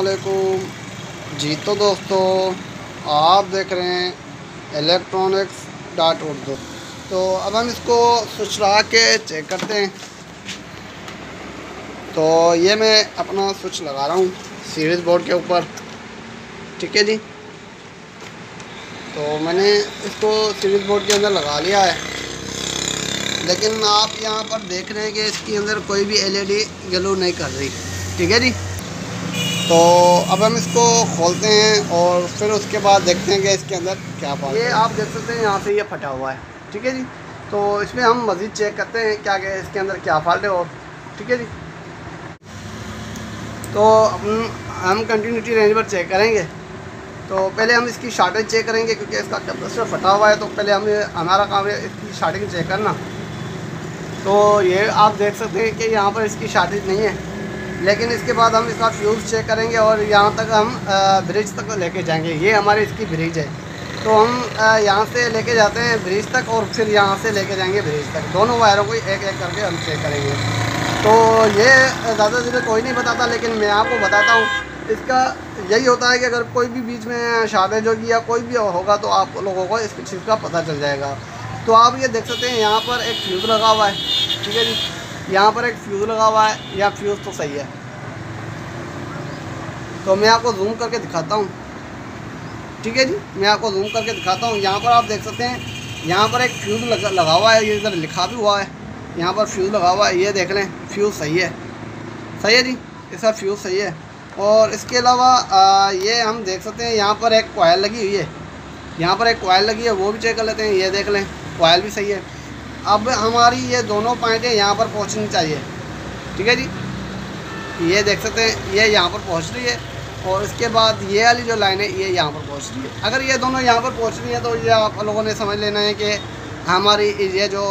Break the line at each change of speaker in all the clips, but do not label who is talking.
वालेकुम जी। तो दोस्तों, आप देख रहे हैं electronics.urdu। तो अब हम इसको स्विच लगा के चेक करते हैं। तो ये मैं अपना स्विच लगा रहा हूँ सीरीज बोर्ड के ऊपर, ठीक है जी। तो मैंने इसको सीरीज बोर्ड के अंदर लगा लिया है, लेकिन आप यहाँ पर देख रहे हैं कि इसके अंदर कोई भी एलईडी ग्लो नहीं कर रही, ठीक है जी। तो अब हम इसको खोलते हैं और फिर उसके बाद देखते हैं कि इसके अंदर क्या फॉल्ट है। ये आप देख सकते हैं, यहाँ से ये फटा हुआ है, ठीक है जी। तो इसमें हम मज़ीद चेक करते हैं क्या इसके अंदर क्या फॉल्ट है, और ठीक है जी। तो हम कंटिन्यूटी रेंज पर चेक करेंगे। तो पहले हम इसकी शॉर्टेज चेक करेंगे, क्योंकि इसका कैपेसिटर फटा हुआ है। तो पहले हमारा काम है इसकी शॉर्टेज चेक करना। तो ये आप देख सकते हैं कि यहाँ पर इसकी शॉर्टेज नहीं है, लेकिन इसके बाद हम इसका फ्यूज़ चेक करेंगे और यहाँ तक हम ब्रिज तक लेके जाएंगे। ये हमारी इसकी ब्रिज है। तो हम यहाँ से लेके जाते हैं ब्रिज तक, और फिर यहाँ से लेके जाएंगे ब्रिज तक। दोनों वायरों को एक एक करके हम चेक करेंगे। तो ये ज़्यादा देर कोई नहीं बताता, लेकिन मैं आपको बताता हूँ। इसका यही होता है कि अगर कोई भी बीच में शॉर्टेज होगी या कोई भी होगा, तो आप लोगों को इस चीज़ का पता चल जाएगा। तो आप ये देख सकते हैं, यहाँ पर एक फ्यूज़ लगा हुआ है, ठीक है जी। यहाँ पर एक फ्यूज़ लगा हुआ है, या फ्यूज़ तो सही है। तो मैं आपको जूम करके दिखाता हूँ, ठीक है जी। मैं आपको जूम करके दिखाता हूँ। यहाँ पर आप देख सकते हैं, यहाँ पर एक फ्यूज़ लगा हुआ है। ये इधर लिखा भी हुआ है, यहाँ पर फ्यूज़ लगा हुआ है। ये देख लें, फ्यूज़ सही है, सही है जी, इसका फ्यूज़ सही है। और इसके अलावा ये हम देख सकते हैं, यहाँ पर एक कॉयल लगी हुई है। यहाँ पर एक कॉयल लगी है, वो भी चेक कर लेते हैं। ये देख लें, कॉयल भी सही है। अब हमारी ये दोनों पॉइंटें यहाँ पर पहुँचनी चाहिए, ठीक है जी। ये देख सकते हैं, ये यहाँ पर पहुँच रही है, और इसके बाद ये वाली जो लाइन है ये यहाँ पर पहुँच रही है। अगर ये दोनों यहाँ पर पहुँच रही है, तो ये आप लोगों ने समझ लेना है कि हमारी ये जो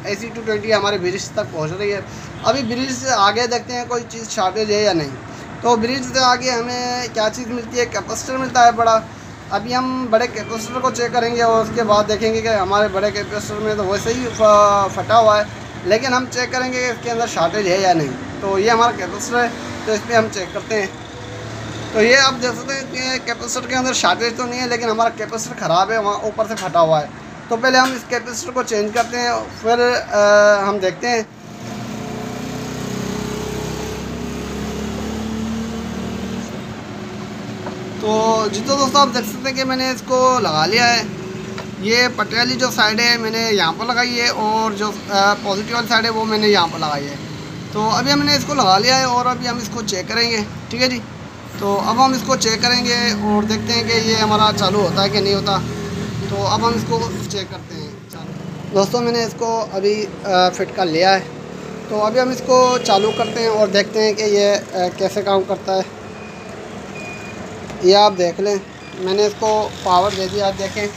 AC220 हमारे ब्रिज तक पहुँच रही है। अभी ब्रिज से आगे देखते हैं कोई चीज़ शॉर्टेज है या नहीं। तो ब्रिज से आगे हमें क्या चीज़ मिलती है, कैपेसिटर मिलता है बड़ा। अभी हम बड़े कैपेसिटर को चेक करेंगे, और उसके बाद देखेंगे कि हमारे बड़े कैपेसिटर में तो वैसे ही फटा हुआ है, लेकिन हम चेक करेंगे कि इसके अंदर शॉर्टेज है या नहीं। तो ये हमारा कैपेसिटर है, तो इस पर हम चेक करते हैं। तो ये आप देख सकते हैं कि कैपेसिटर के अंदर शॉर्टेज तो नहीं है, लेकिन हमारा कैपेसिटर ख़राब है, वहाँ ऊपर से फटा हुआ है। तो पहले हम इस कैपेसिटर को चेंज करते हैं, फिर हम देखते हैं। तो जी, तो दोस्तों आप देख सकते हैं कि मैंने इसको लगा लिया है। ये पट्टी वाली जो साइड है मैंने यहाँ पर लगाई है, और जो पॉजिटिव वाली साइड है वो मैंने यहाँ पर लगाई है। तो अभी हमने इसको लगा लिया है, और अभी हम इसको चेक करेंगे, ठीक है जी। तो अब हम इसको चेक करेंगे और देखते हैं कि ये हमारा चालू होता है कि नहीं होता। तो अब हम इसको चेक करते हैं चालू। दोस्तों, मैंने इसको अभी फिट कर लिया है। तो अभी हम इसको चालू करते हैं और देखते हैं कि ये कैसे काम करता है। ये आप देख लें, मैंने इसको पावर दे दिया। आप देखें,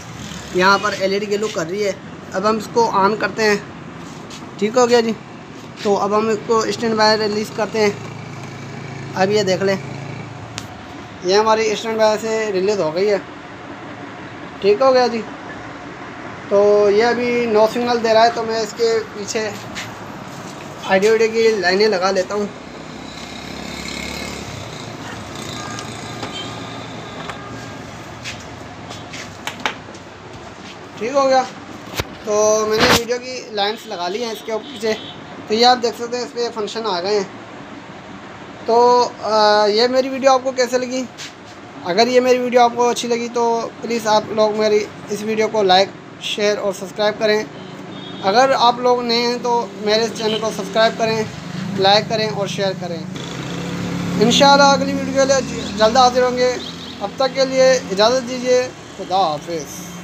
यहाँ पर LED ग्लो कर रही है। अब हम इसको ऑन करते हैं, ठीक हो गया जी। तो अब हम इसको स्टैंड बाय रिलीज़ करते हैं। अब ये देख लें, ये हमारी स्टैंड बाय से रिलीज़ हो गई है, ठीक हो गया जी। तो ये अभी नो सिग्नल दे रहा है, तो मैं इसके पीछे आईडी की लाइनें लगा लेता हूँ। ठीक हो गया। तो मैंने वीडियो की लाइन्स लगा ली हैं इसके पीछे। तो ये आप देख सकते हैं, इस पर फंक्शन आ गए हैं। तो ये मेरी वीडियो आपको कैसे लगी? अगर ये मेरी वीडियो आपको अच्छी लगी, तो प्लीज़ आप लोग मेरी इस वीडियो को लाइक, शेयर और सब्सक्राइब करें। अगर आप लोग नए हैं तो मेरे इस चैनल को सब्सक्राइब करें, लाइक करें और शेयर करें। इंशाअल्लाह अगली वीडियो के लिए जल्द हाजिर होंगे। अब तक के लिए इजाज़त दीजिए। खुदा हाफिज़।